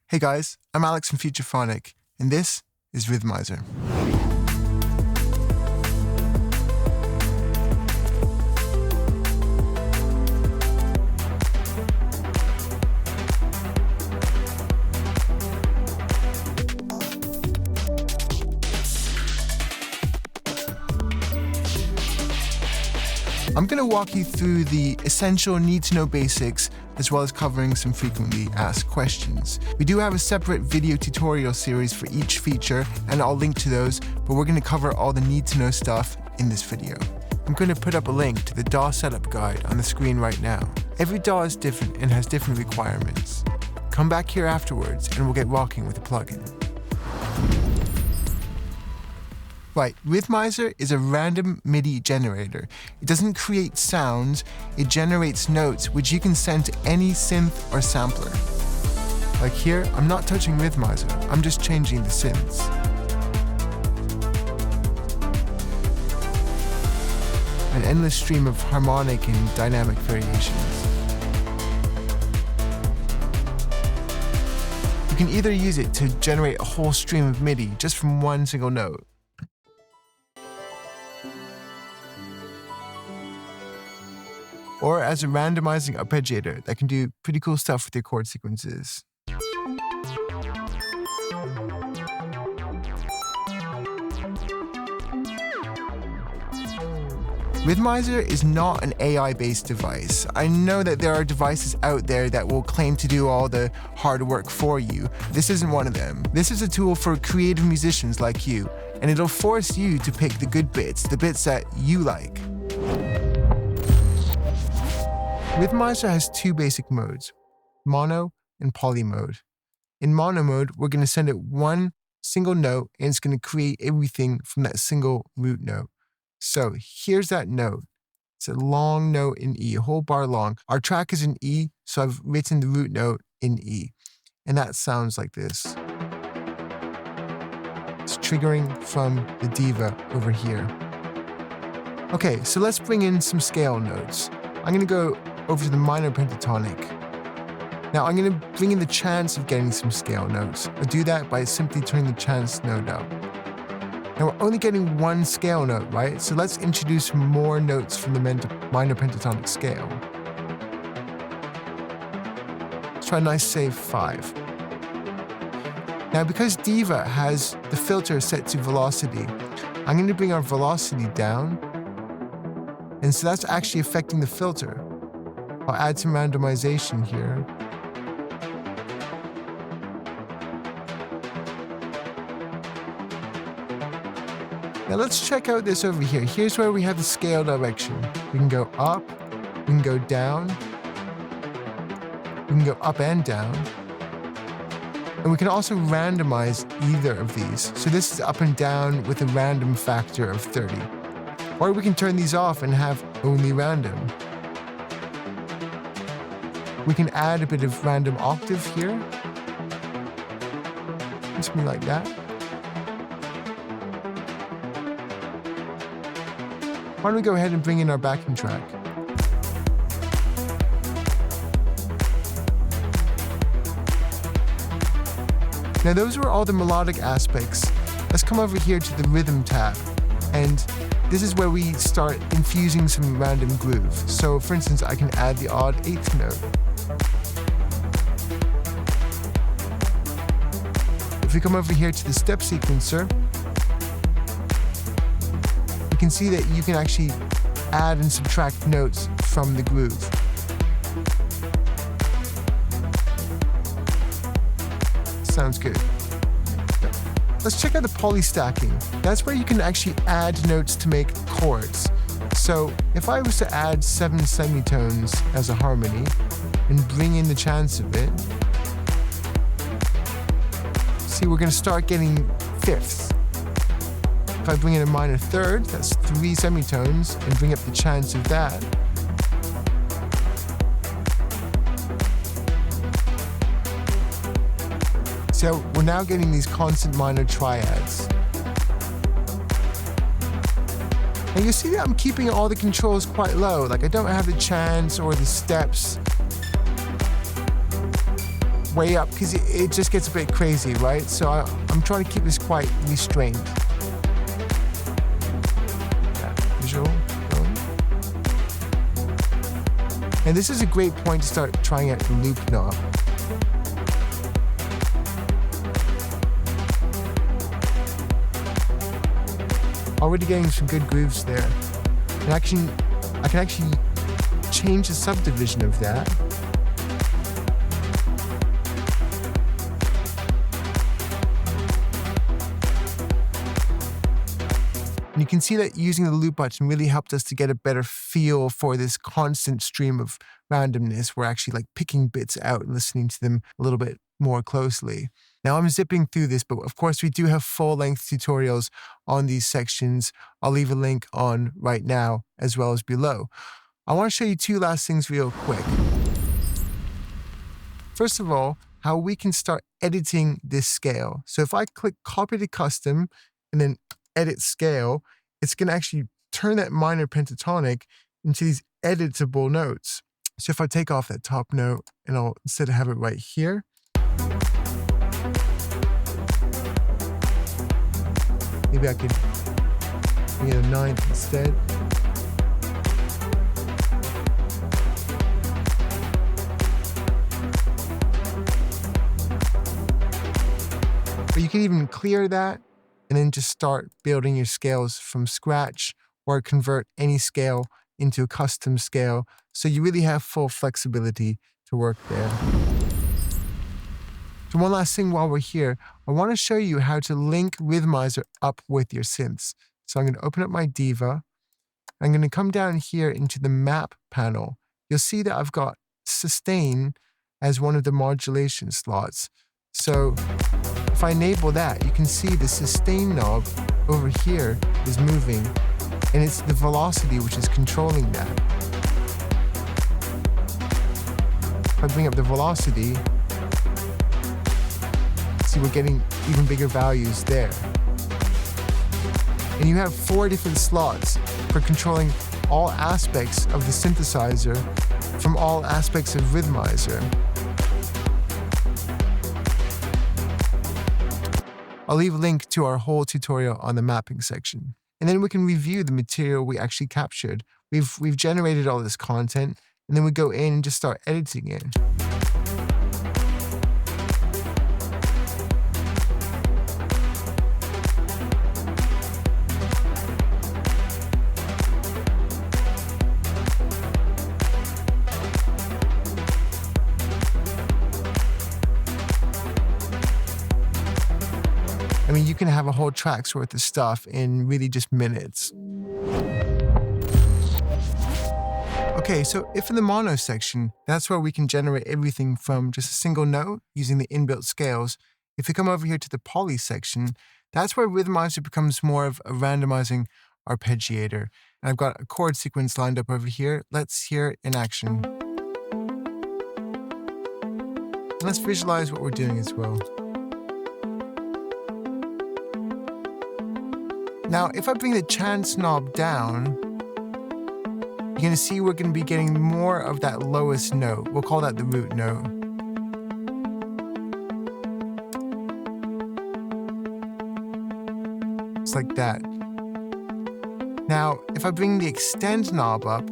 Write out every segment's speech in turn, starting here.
Hey guys, I'm Alex from Futurephonic, and this is Rhythmizer. I'm going to walk you through the essential need-to-know basics as well as covering some frequently asked questions. We do have a separate video tutorial series for each feature, and I'll link to those, but we're going to cover all the need-to-know stuff in this video. I'm going to put up a link to the DAW setup guide on the screen right now. Every DAW is different and has different requirements. Come back here afterwards and we'll get rocking with the plugin. Right, Rhythmizer is a random MIDI generator. It doesn't create sounds, it generates notes which you can send to any synth or sampler. Like here, I'm not touching Rhythmizer, I'm just changing the synths. An endless stream of harmonic and dynamic variations. You can either use it to generate a whole stream of MIDI just from one single note, or as a randomizing arpeggiator that can do pretty cool stuff with your chord sequences. Rhythmizer is not an AI-based device. I know that there are devices out there that will claim to do all the hard work for you. This isn't one of them. This is a tool for creative musicians like you, and it'll force you to pick the good bits, the bits that you like. Rhythmizer has two basic modes, mono and poly mode. In mono mode, we're going to send it one single note and it's going to create everything from that single root note. So here's that note. It's a long note in E, a whole bar long. Our track is in E, so I've written the root note in E. And that sounds like this. It's triggering from the diva over here. Okay, so let's bring in some scale notes. I'm going to go over to the minor pentatonic. Now I'm going to bring in the chance of getting some scale notes. I do that by simply turning the chance note up. Now we're only getting one scale note, right? So let's introduce more notes from the minor pentatonic scale. Let's try a nice safe 5. Now because diva has the filter set to velocity, I'm going to bring our velocity down. And so that's actually affecting the filter. I'll add some randomization here. Now let's check out this over here. Here's where we have the scale direction. We can go up, we can go down, we can go up and down. And we can also randomize either of these. So this is up and down with a random factor of 30. Or we can turn these off and have only random. We can add a bit of random octave here. Something like that. Why don't we go ahead and bring in our backing track? Now those were all the melodic aspects. Let's come over here to the rhythm tab. And this is where we start infusing some random groove. So for instance, I can add the odd 8th note. If we come over here to the step sequencer, you can see that you can actually add and subtract notes from the groove. Sounds good. Let's check out the polystacking. That's where you can actually add notes to make chords. So if I was to add 7 semitones as a harmony and bring in the chance of it, see, we're going to start getting fifths. If I bring in a minor third, that's 3 semitones, and bring up the chance of that. So we're now getting these constant minor triads. And you see that I'm keeping all the controls quite low. Like I don't have the chance or the steps way up because it just gets a bit crazy, right? So I'm trying to keep this quite restrained. Visual. And this is a great point to start trying out the loop knob. Already getting some good grooves there. And I can actually change the subdivision of that. And you can see that using the loop button really helped us to get a better feel for this constant stream of randomness. We're actually like picking bits out and listening to them a little bit more closely. Now I'm zipping through this, but of course we do have full-length tutorials on these sections. I'll leave a link on right now as well as below. I want to show you two last things real quick. First of all, how we can start editing this scale. So if I click copy to custom and then edit scale, it's going to actually turn that minor pentatonic into these editable notes. So if I take off that top note and I'll instead have it right here, maybe I could bring it a ninth instead. But you can even clear that and then just start building your scales from scratch or convert any scale into a custom scale. So you really have full flexibility to work there. So one last thing while we're here, I want to show you how to link Rhythmizer up with your synths. So I'm going to open up my Diva. I'm going to come down here into the map panel. You'll see that I've got sustain as one of the modulation slots. So if I enable that, you can see the sustain knob over here is moving, and it's the velocity which is controlling that. If I bring up the velocity, see we're getting even bigger values there. And you have 4 different slots for controlling all aspects of the synthesizer from all aspects of Rhythmizer. I'll leave a link to our whole tutorial on the mapping section. And then we can review the material we actually captured. We've generated all this content, and then we go in and just start editing it. I mean, you can have a whole track's worth of stuff in really just minutes. Okay, so if in the mono section, that's where we can generate everything from just a single note using the inbuilt scales. If you come over here to the poly section, that's where Rhythmizer becomes more of a randomizing arpeggiator. And I've got a chord sequence lined up over here. Let's hear it in action. And let's visualize what we're doing as well. Now, if I bring the chance knob down, you're going to see we're going to be getting more of that lowest note. We'll call that the root note. It's like that. Now, if I bring the extend knob up,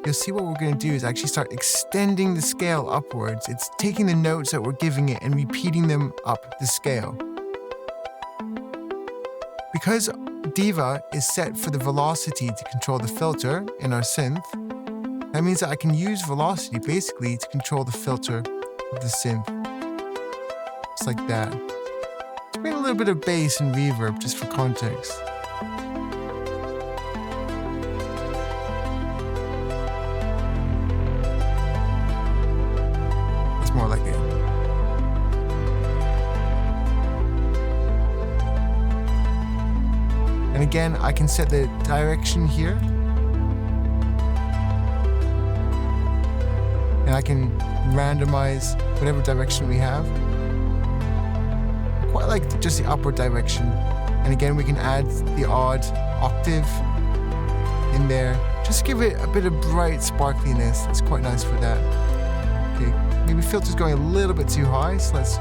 you'll see what we're going to do is actually start extending the scale upwards. It's taking the notes that we're giving it and repeating them up the scale. Because Diva is set for the velocity to control the filter in our synth, that means that I can use velocity basically to control the filter of the synth. Just like that. Let's bring a little bit of bass and reverb just for context. That's more like it. And again, I can set the direction here. And I can randomize whatever direction we have. I quite like just the upward direction. And again, we can add the odd octave in there. Just give it a bit of bright sparkliness. It's quite nice for that. Okay. maybe filter's going a little bit too high, so let's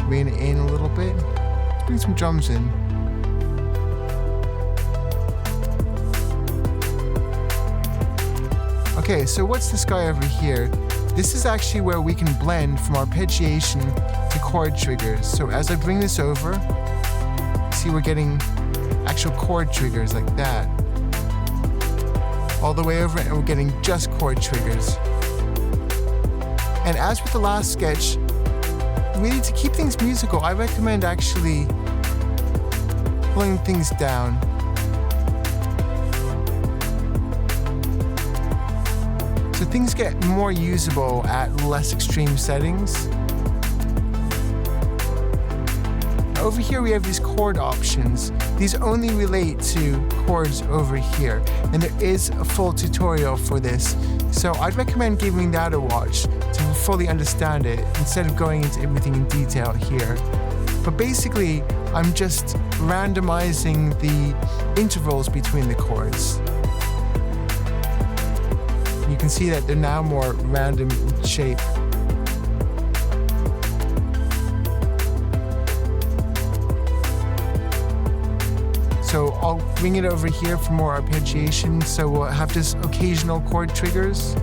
rein it in a little bit. Let's bring some drums in. Okay, so what's this guy over here? This is actually where we can blend from arpeggiation to chord triggers. So as I bring this over, see we're getting actual chord triggers like that. All the way over, and we're getting just chord triggers. And as with the last sketch, really to keep things musical, I recommend actually pulling things down. So things get more usable at less extreme settings. Over here we have these chord options. These only relate to chords over here, and there is a full tutorial for this. So I'd recommend giving that a watch to fully understand it instead of going into everything in detail here. But basically, I'm just randomizing the intervals between the chords. You can see that they're now more random in shape. So I'll bring it over here for more arpeggiation. So we'll have just occasional chord triggers.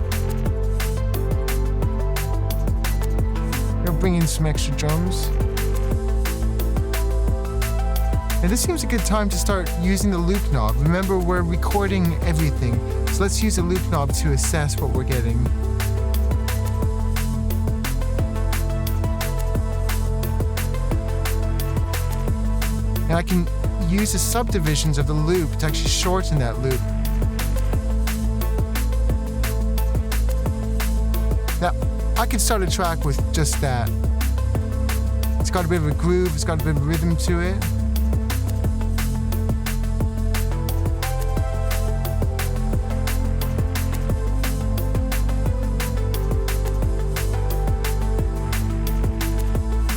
We'll bring in some extra drums. And this seems a good time to start using the loop knob. Remember, we're recording everything. So let's use the loop knob to assess what we're getting. And I can use the subdivisions of the loop to actually shorten that loop. Now, I could start a track with just that. It's got a bit of a groove, it's got a bit of rhythm to it.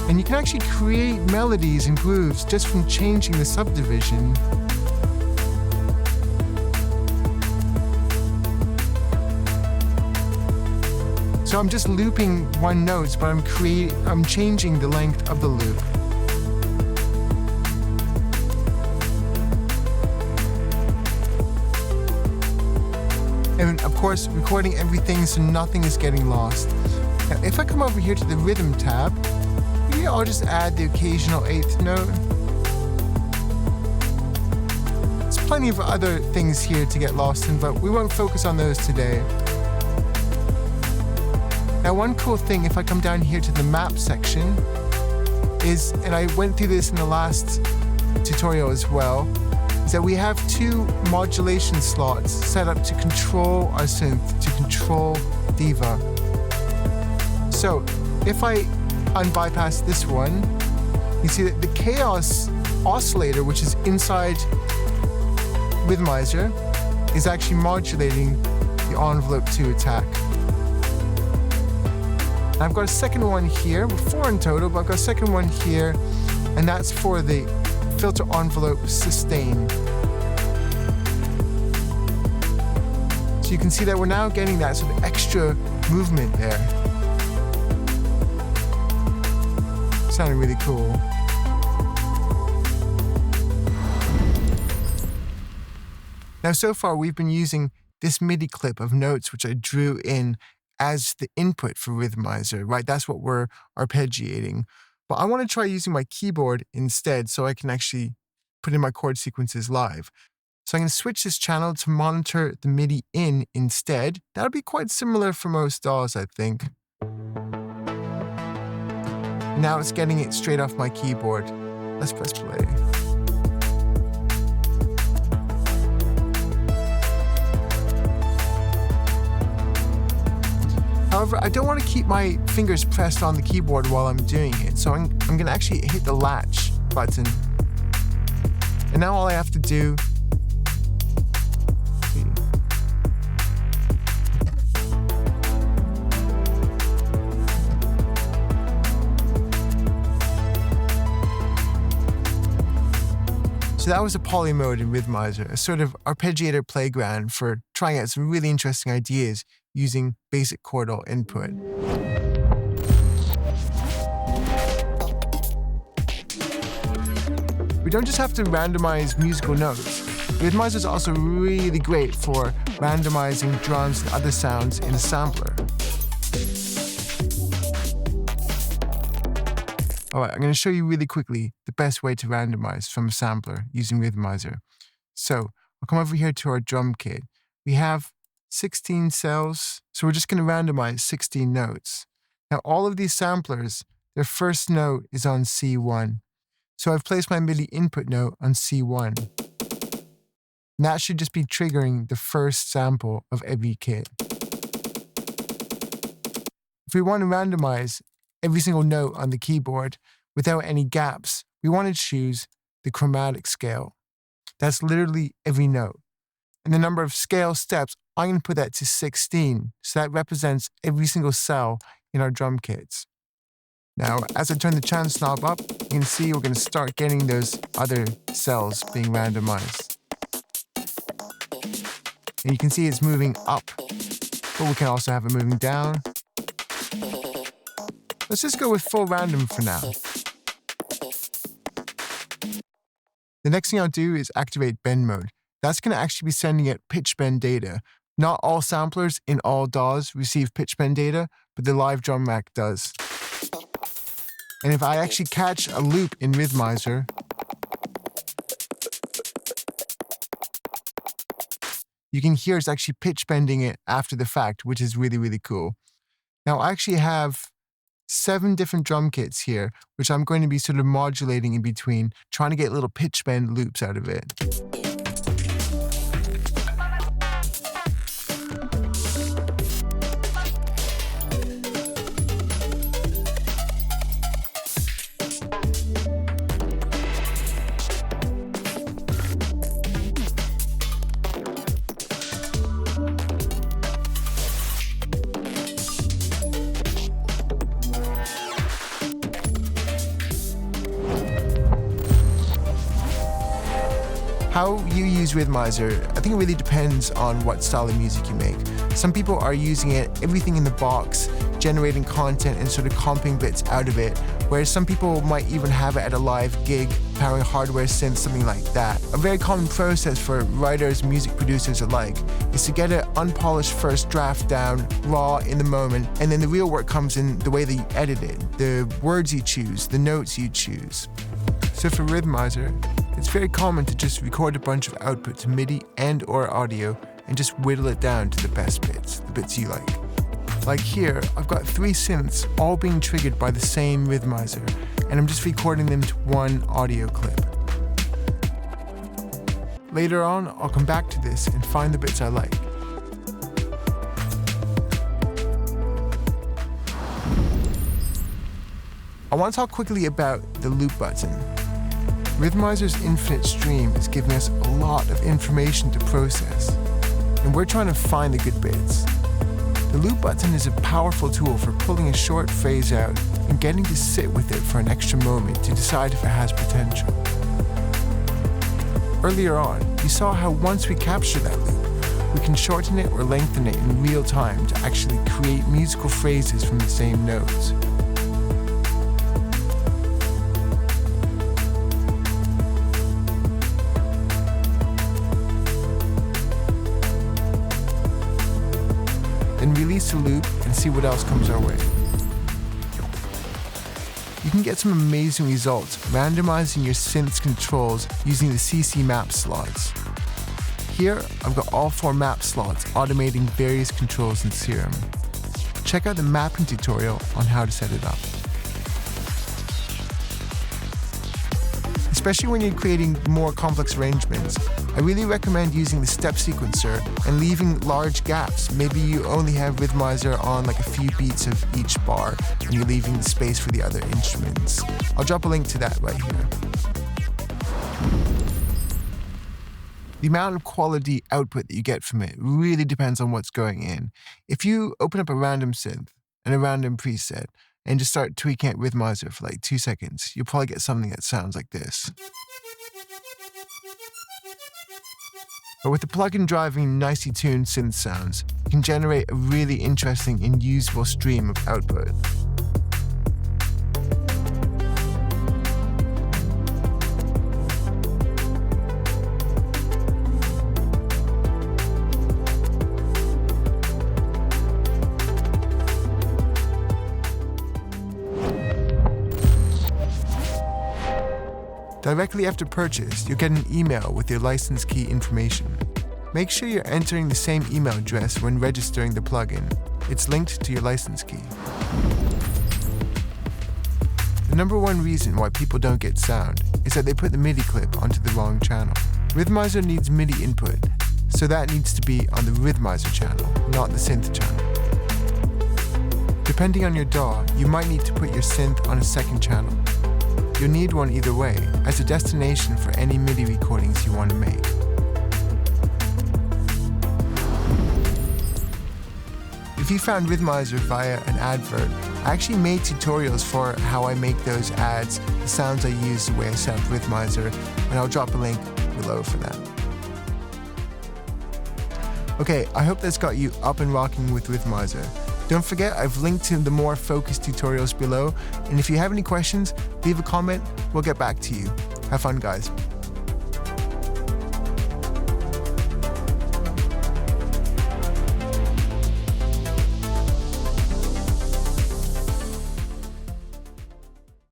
And you can actually create melodies and grooves just from changing the subdivision. So I'm just looping one note, but I'm changing the length of the loop. And of course, recording everything so nothing is getting lost. Now, if I come over here to the rhythm tab, maybe I'll just add the occasional eighth note. There's plenty of other things here to get lost in, but we won't focus on those today. Now, one cool thing, if I come down here to the map section, is, and I went through this in the last tutorial as well, is that we have two modulation slots set up to control our synth, to control Diva. So if I unbypass this one, you see that the chaos oscillator, which is inside Rhythmizer, is actually modulating the envelope 2 attack. And I've got a second one here, with 4 in total, but I've got a second one here, and that's for the filter envelope sustain. So you can see that we're now getting that sort of extra movement there. Sounding really cool. Now, so far we've been using this MIDI clip of notes which I drew in as the input for Rhythmizer, right? That's what we're arpeggiating. But I want to try using my keyboard instead so I can actually put in my chord sequences live. So I'm going to switch this channel to monitor the MIDI in instead. That'll be quite similar for most DAWs, I think. Now it's getting it straight off my keyboard. Let's press play. However, I don't want to keep my fingers pressed on the keyboard while I'm doing it, so I'm going to actually hit the latch button. And now all I have to do So that was a poly mode in Rhythmizer, a sort of arpeggiator playground for trying out some really interesting ideas using basic chordal input. We don't just have to randomize musical notes. Rhythmizer is also really great for randomizing drums and other sounds in a sampler. Alright, I'm going to show you really quickly the best way to randomize from a sampler using Rhythmizer. So, I'll come over here to our drum kit. We have 16 cells, so we're just going to randomize 16 notes. Now, all of these samplers, their first note is on C1. So I've placed my MIDI input note on C1. And that should just be triggering the first sample of every kit. If we want to randomize every single note on the keyboard without any gaps, we want to choose the chromatic scale. That's literally every note. And the number of scale steps, I'm going to put that to 16. So that represents every single cell in our drum kits. Now, as I turn the chance knob up, you can see we're going to start getting those other cells being randomized. And you can see it's moving up, but we can also have it moving down. Let's just go with full random for now. The next thing I'll do is activate bend mode. That's going to actually be sending it pitch bend data. Not all samplers in all DAWs receive pitch bend data, but the live drum rack does. And if I actually catch a loop in Rhythmizer, you can hear it's actually pitch bending it after the fact, which is really, really cool. Now, I actually have 7 different drum kits here, which I'm going to be sort of modulating in between, trying to get little pitch bend loops out of it. How you use Rhythmizer, I think it really depends on what style of music you make. Some people are using it, everything in the box, generating content and sort of comping bits out of it, whereas some people might even have it at a live gig, powering hardware synth, something like that. A very common process for writers, music producers alike, is to get an unpolished first draft down, raw, in the moment, and then the real work comes in the way that you edit it, the words you choose, the notes you choose. So for Rhythmizer, it's very common to just record a bunch of output to MIDI and or audio and just whittle it down to the best bits, the bits you like. Like here, I've got 3 synths all being triggered by the same Rhythmizer, and I'm just recording them to one audio clip. Later on, I'll come back to this and find the bits I like. I want to talk quickly about the loop button. Rhythmizer's infinite stream is giving us a lot of information to process, and we're trying to find the good bits. The loop button is a powerful tool for pulling a short phrase out and getting to sit with it for an extra moment to decide if it has potential. Earlier on, we saw how once we capture that loop, we can shorten it or lengthen it in real time to actually create musical phrases from the same notes. Then release the loop and see what else comes our way. You can get some amazing results randomizing your synth's controls using the CC map slots. Here, I've got all 4 map slots automating various controls in Serum. Check out the mapping tutorial on how to set it up. Especially when you're creating more complex arrangements, I really recommend using the step sequencer and leaving large gaps. Maybe you only have Rhythmizer on like a few beats of each bar and you're leaving the space for the other instruments. I'll drop a link to that right here. The amount of quality output that you get from it really depends on what's going in. If you open up a random synth and a random preset and just start tweaking at Rhythmizer for like 2 seconds, you'll probably get something that sounds like this. But with the plugin driving nicely tuned synth sounds, you can generate a really interesting and usable stream of output. Directly after purchase, you'll get an email with your license key information. Make sure you're entering the same email address when registering the plugin. It's linked to your license key. The number one reason why people don't get sound is that they put the MIDI clip onto the wrong channel. Rhythmizer needs MIDI input, so that needs to be on the Rhythmizer channel, not the synth channel. Depending on your DAW, you might need to put your synth on a second channel. You'll need one either way, as a destination for any MIDI recordings you want to make. If you found Rhythmizer via an advert, I actually made tutorials for how I make those ads, the sounds I use, the way I set up Rhythmizer, and I'll drop a link below for that. Okay, I hope that's got you up and rocking with Rhythmizer. Don't forget, I've linked to the more focused tutorials below, and if you have any questions, leave a comment, we'll get back to you. Have fun, guys.